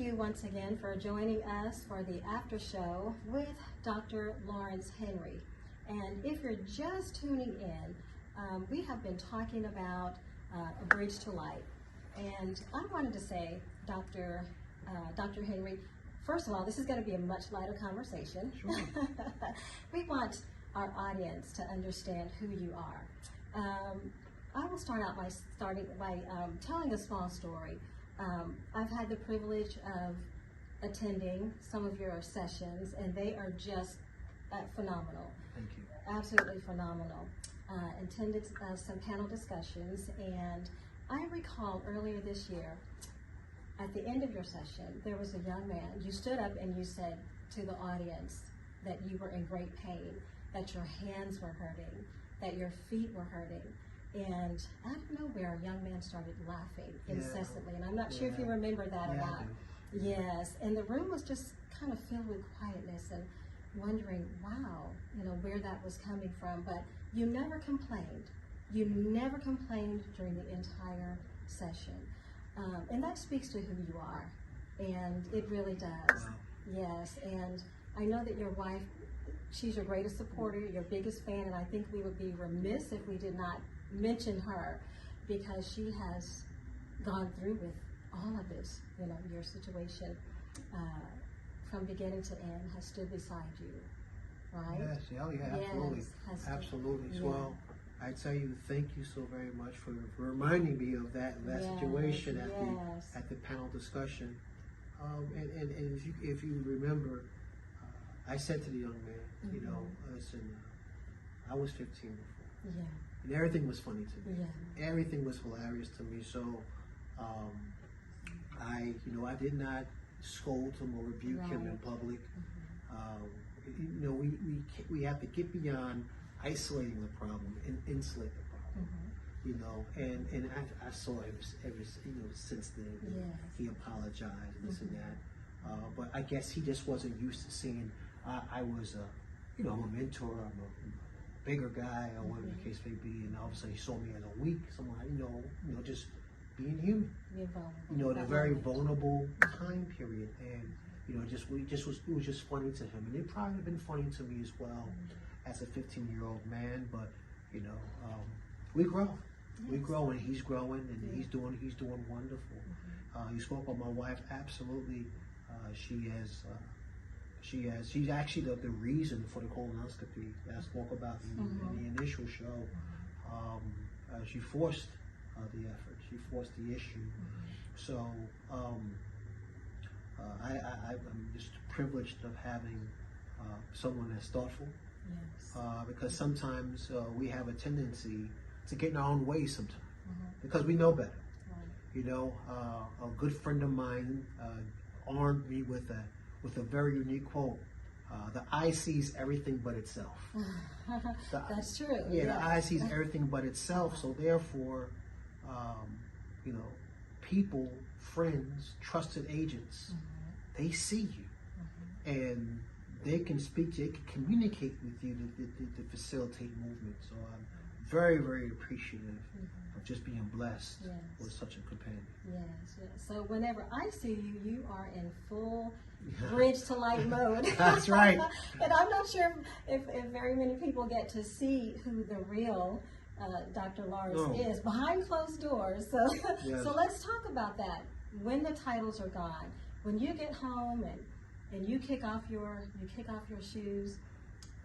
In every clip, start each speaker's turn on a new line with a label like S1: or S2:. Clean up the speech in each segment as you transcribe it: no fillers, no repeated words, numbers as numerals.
S1: you once again for joining us for the after show with Dr. Lawrence Henry. And if you're just tuning in, we have been talking about a bridge to light. And I wanted to say, Dr. Henry, first of all, this is going to be a much lighter conversation.
S2: Sure.
S1: We want our audience to understand who you are. I will start out by telling a small story. I've had the privilege of attending some of your sessions, and they are just phenomenal.
S2: Thank you.
S1: Absolutely phenomenal. Attended some panel discussions, and I recall earlier this year, at the end of your session, there was a young man. You stood up and you said to the audience that you were in great pain, that your hands were hurting, that your feet were hurting. And out of nowhere, a young man started laughing incessantly. And I'm not sure if you remember that or not. Yes. And the room was just kind of filled with quietness and wondering, wow, where that was coming from. But you never complained. You never complained during the entire session. And that speaks to who you are. And it really does.
S2: Wow.
S1: Yes. And I know that your wife, she's your greatest supporter, your biggest fan, and I think we would be remiss if we did not mention her, because she has gone through with all of this, your situation from beginning to end, has stood beside you, right?
S2: Yes, absolutely.
S1: Yes,
S2: Absolutely.
S1: yeah.
S2: Well, I tell you, thank you so very much for reminding me of that situation at the panel discussion. And if you remember, I said to the young man, listen, I was 15 before.
S1: Yeah.
S2: And everything was funny to me.
S1: Yeah.
S2: Everything was hilarious to me. So, I did not scold him or rebuke him in public. We have to get beyond isolating the problem and insulate the problem. And I saw ever since then.
S1: Yes.
S2: He apologized and this and that. But I guess he just wasn't used to seeing I was I'm a mentor. I'm a bigger guy, or whatever the case may be, and obviously he saw me as a weak, someone, just being human.
S1: Being vulnerable.
S2: In a very vulnerable time period, and it was just funny to him, and it probably have been funny to me as well as a 15-year-old man. But we grow, we grow, and he's growing, and he's doing wonderful. You spoke about my wife. Absolutely, she's actually the reason for the colonoscopy that I spoke about in the initial show. She forced the effort. She forced the issue. So I'm just privileged of having someone that's thoughtful.
S1: Yes.
S2: Because sometimes we have a tendency to get in our own way sometimes because we know better. Right. A good friend of mine armed me with a very unique quote. The eye sees everything but itself.
S1: That's true.
S2: Yeah, the eye sees everything but itself. So therefore, people, friends, trusted agents, they see you, and they can speak to you, they can communicate with you to facilitate movement. So I'm very, very appreciative of just being blessed with such a companion.
S1: Yes. So whenever I see you, you are in full bridge to light mode.
S2: That's right.
S1: And I'm not sure if very many people get to see who the real Dr. Lawrence is behind closed doors. So, so let's talk about that. When the titles are gone, when you get home and you kick off your shoes,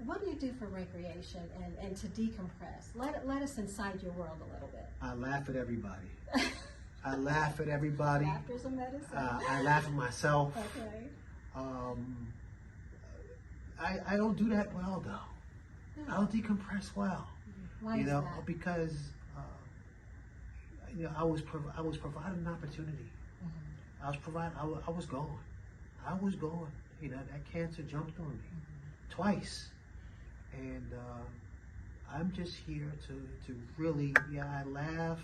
S1: what do you do for recreation and to decompress? Let us inside your world a little bit.
S2: I laugh at everybody. I laugh at everybody.
S1: Laughter's a medicine.
S2: I laugh at myself.
S1: Okay.
S2: I don't do that well though. I don't decompress well.
S1: Why is that?
S2: Because I was provided an opportunity. I was gone. That cancer jumped on me twice, and I'm just here to really, I laugh.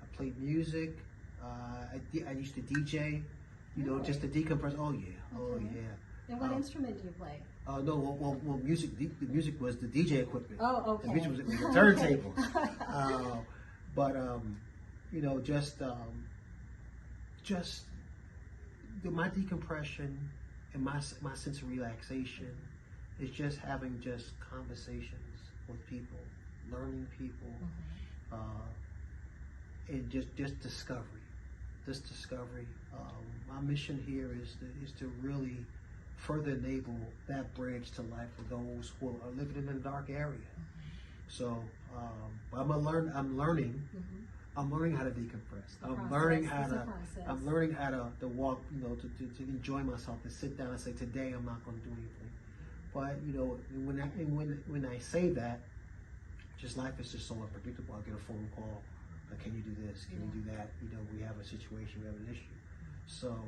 S2: I play music. I used to DJ, just to decompress. Oh yeah.
S1: And what instrument do you play?
S2: No, well, music. The music was the DJ equipment.
S1: Oh, okay.
S2: The music was the turntable. But just my decompression and my sense of relaxation is just having just conversations with people, learning people, and just discovery. This discovery. My mission here is to really further enable that bridge to life for those who are living in a dark area. So I'm learning. I'm learning how to decompress. I'm learning how to walk. To enjoy myself. To sit down and say, today I'm not going to do anything. But when I say that, just life is just so unpredictable. I get a phone call. Can you do this? Can you do that? We have a situation. We have an issue. So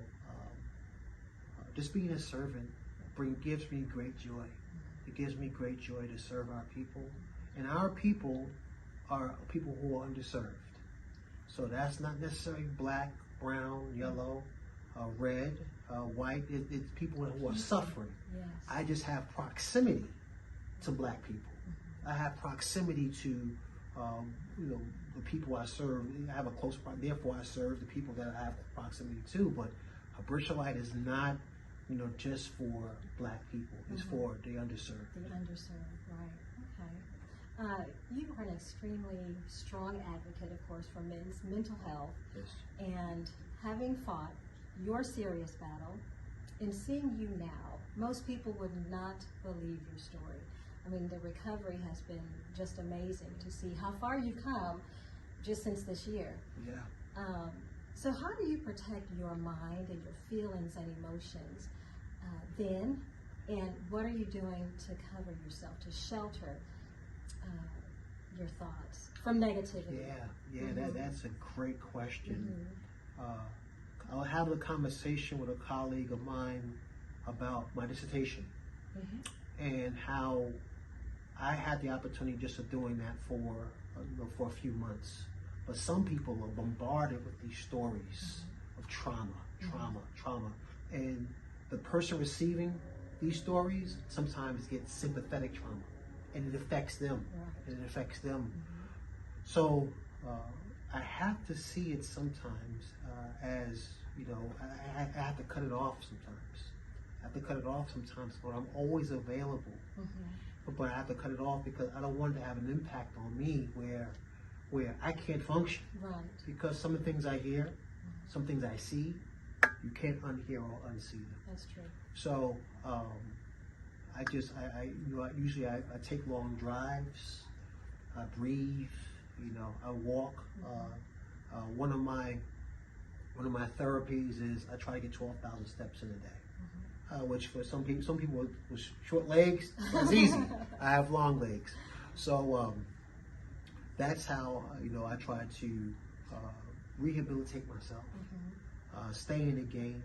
S2: just being a servant gives me great joy. It gives me great joy to serve our people. And our people are people who are underserved. So that's not necessarily black, brown, yellow, red, white. It's people who are suffering.
S1: Yes.
S2: I just have proximity to black people. I have proximity to, the people I serve. I have a close, therefore I serve the people that I have proximity to. But a Bridge Light is not, just for black people. It's for the underserved.
S1: The underserved, right? Okay. You are an extremely strong advocate, of course, for men's mental health.
S2: Yes.
S1: And having fought your serious battle, in seeing you now, most people would not believe your story. I mean, the recovery has been just amazing to see how far you've come just since this year.
S2: Yeah.
S1: So how do you protect your mind and your feelings and emotions then? And what are you doing to cover yourself, to shelter your thoughts from negativity?
S2: Yeah, that's a great question. I'll have a conversation with a colleague of mine about my dissertation and how I had the opportunity just of doing that for a few months. But some people are bombarded with these stories of trauma. And the person receiving these stories sometimes gets sympathetic trauma, and it affects them. So I have to see it sometimes as, I have to cut it off sometimes. But I'm always available. But I have to cut it off because I don't want it to have an impact on me where I can't function.
S1: Right.
S2: Because some of the things I hear, some things I see, you can't unhear or unsee them.
S1: That's true.
S2: So usually I take long drives, I breathe, I walk. One of my therapies is I try to get 12,000 steps in a day. Which for some people with short legs, it's easy. I have long legs. So that's how, I try to rehabilitate myself, stay in the game,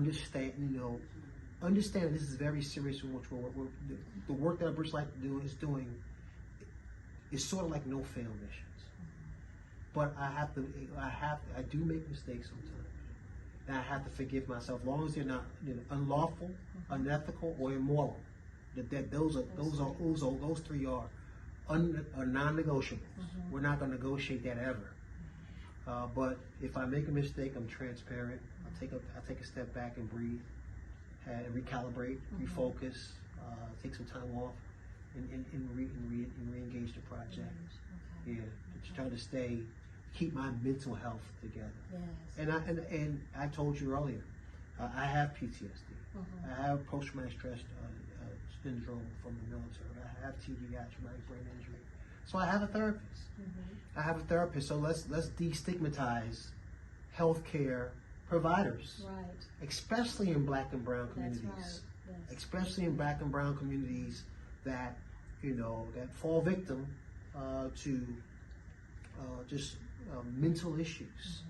S2: understand this is very serious, which the work that Bridge Light is doing is sort of like no fail missions. But I do make mistakes sometimes. And I have to forgive myself, as long as they're not unlawful, unethical, or immoral. Those three are non-negotiable. We're not going to negotiate that ever. But if I make a mistake, I'm transparent. I take a step back and breathe, and recalibrate, refocus, take some time off, and re-engage the project. Yeah, to try to keep my mental health together.
S1: Yes.
S2: And I told you earlier, I have PTSD. I have post-traumatic stress syndrome from the military. I have TBI, traumatic brain injury. So I have a therapist. So let's destigmatize healthcare providers,
S1: right? Especially
S2: in black and brown communities.
S1: That's right. Yes.
S2: Especially in black and brown communities that that fall victim to just mental issues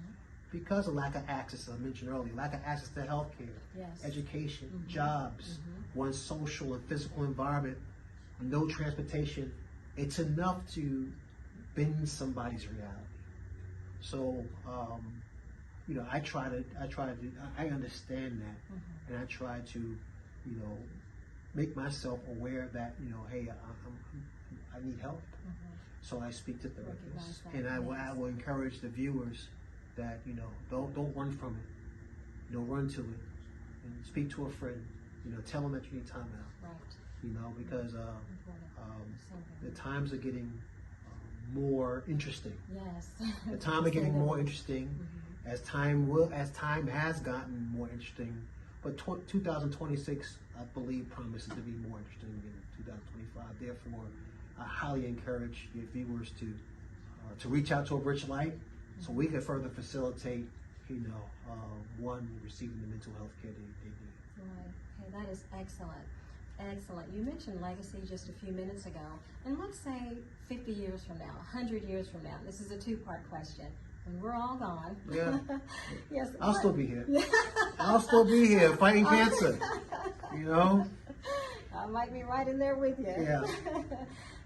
S2: because of lack of access. I mentioned earlier, lack of access to healthcare, education, jobs, one's social and physical environment, no transportation. It's enough to bend somebody's reality. So, I understand that, and I try to, make myself aware that, hey, I need help. So I speak to therapists, and I will encourage the viewers that don't run from it. run to it and speak to a friend. Tell them that you need time out.
S1: Right.
S2: Because the times are getting more interesting.
S1: Yes.
S2: The time are getting more interesting as time has gotten more interesting. But 2026, I believe, promises to be more interesting than 2025. Therefore, I highly encourage your viewers to reach out to A Bridge Light so we can further facilitate, one receiving the mental health care they need.
S1: Right. Okay, that is excellent. Excellent. You mentioned legacy just a few minutes ago, and let's say 50 years from now, 100 years from now. This is a two-part question. When we're all gone.
S2: Yeah.
S1: Yes.
S2: I'll still be here. I'll still be here fighting cancer.
S1: I might be right in there with you.
S2: Yeah.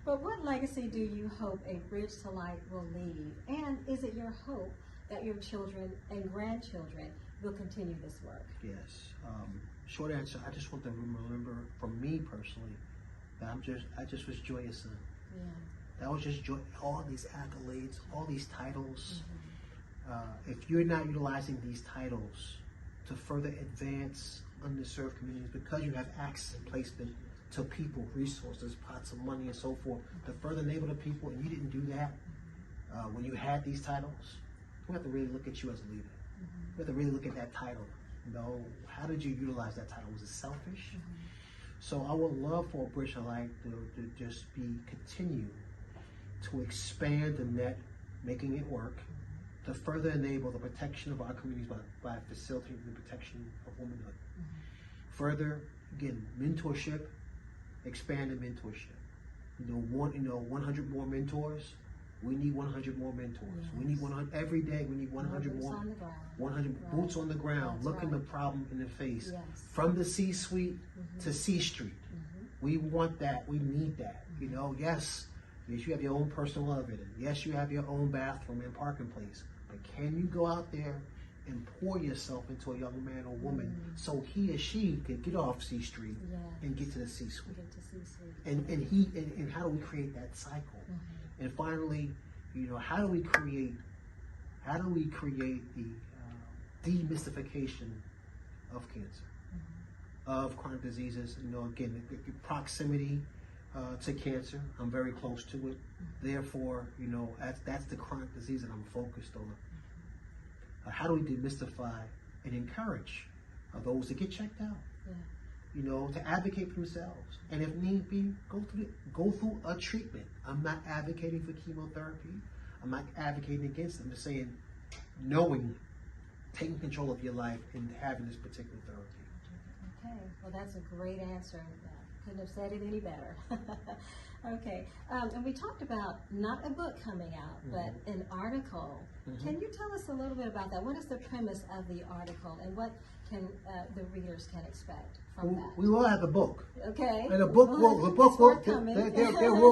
S1: But what legacy do you hope A Bridge to Light will leave? And is it your hope that your children and grandchildren will continue this work?
S2: Yes. Short answer, I just want them to remember, from me personally, that I just was joyous son.
S1: Yeah.
S2: That was just joy. All these accolades, all these titles. If you're not utilizing these titles to further advance underserved communities, because you have access and placement to people, resources, pots of money, and so forth, to further enable the people, and you didn't do that when you had these titles, we have to really look at you as a leader. We have to really look at that title. How did you utilize that title? Was it selfish? So I would love for A Bridge to Light to just continue to expand the net, making it work, to further enable the protection of our communities by facilitating the protection of womanhood. Further, again, mentorship, expanded mentorship. 100 more mentors. We need 100 more mentors. Yes. We need 100 every day. We need 100 more. 100 boots on the ground, looking the problem in the face.
S1: Yes.
S2: From the C-suite to C Street. We want that. We need that. Yes, you have your own personal elevator. Yes, you have your own bathroom and parking place. But can you go out there and pour yourself into a young man or woman so he or she can get off C Street and get to the C-suite? And how do we create that cycle? And finally, how do we create the demystification of cancer, of chronic diseases? Again, the proximity to cancer. I'm very close to it. Therefore, that's the chronic disease that I'm focused on. How do we demystify and encourage those to get checked out? To advocate for themselves, and if need be, go through a treatment. I'm not advocating for chemotherapy. I'm not advocating against it. I'm just saying, knowing, taking control of your life and having this particular therapy.
S1: Okay, well, that's a great answer. Couldn't have said it any better. Okay, and we talked about not a book coming out, but an article. Can you tell us a little bit about that? What is the premise of the article, and what can the readers can expect from that?
S2: We will have a book.
S1: Okay.
S2: And there will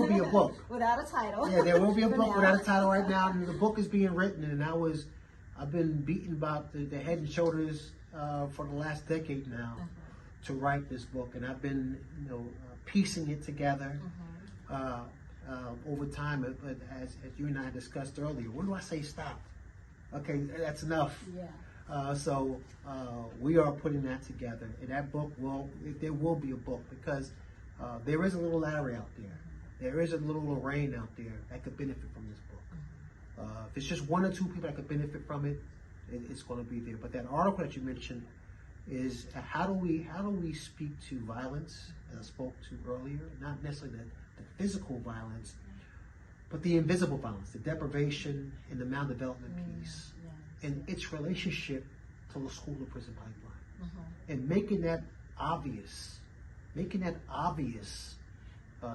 S2: be a book.
S1: Without a title.
S2: Yeah, there will be a book without a title right now. And the book is being written, and I've been beaten about the head and shoulders for the last decade now to write this book, and I've been piecing it together over time. But as you and I discussed earlier, when do I say stop? Okay, that's enough.
S1: Yeah.
S2: So we are putting that together, and that book there will be a book, because there is a little Larry out there. There is a little Lorraine out there that could benefit from this book. If it's just one or two people that could benefit from it, it's going to be there. But that article that you mentioned is how do we speak to violence, as I spoke to earlier, not necessarily the physical violence, but the invisible violence, the deprivation and the maldevelopment piece, and its relationship to the school to prison pipeline, and making that obvious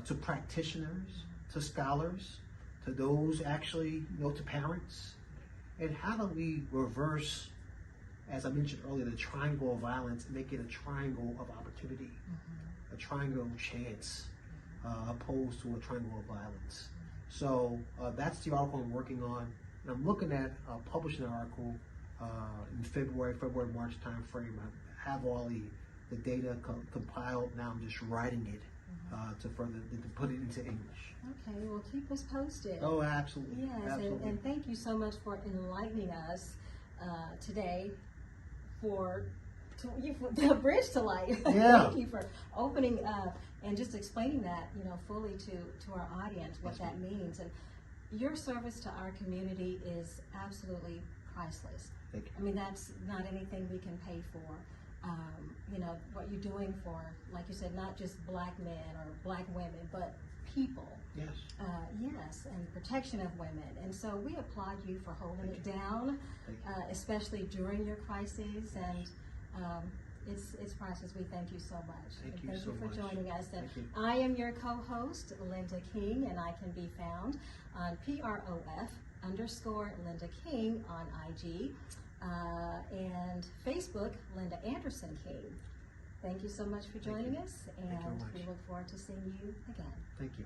S2: to practitioners, to scholars, to those actually, to parents. And how do we reverse, as I mentioned earlier, the triangle of violence and make it a triangle of opportunity, a triangle of chance, opposed to a triangle of violence. So that's the article I'm working on, and I'm looking at publishing an article in February-March time frame. I have all the data compiled. Now I'm just writing it to put it into English.
S1: Okay, well, keep us posted.
S2: Oh, absolutely.
S1: Yes,
S2: absolutely.
S1: And thank you so much for enlightening us today for the bridge to light.
S2: Yeah.
S1: Thank you for opening up and just explaining that, fully to our audience, what that means. And your service to our community is absolutely priceless.
S2: Thank you.
S1: I mean, that's not anything we can pay for. What you're doing for, like you said, not just black men or black women, but people.
S2: Yes.
S1: Yes, and protection of women. And so we applaud you for holding it down, especially during your crises. And it's priceless. We thank you so much.
S2: Thank you
S1: Thank
S2: so
S1: you for
S2: much.
S1: joining us. And
S2: Thank you.
S1: I am your co-host, Linda King, and I can be found on PROF_Linda King on IG and Facebook, Linda Anderson King. Thank you so much for joining us, and
S2: Thank you very much.
S1: we look forward to seeing you again.
S2: Thank you.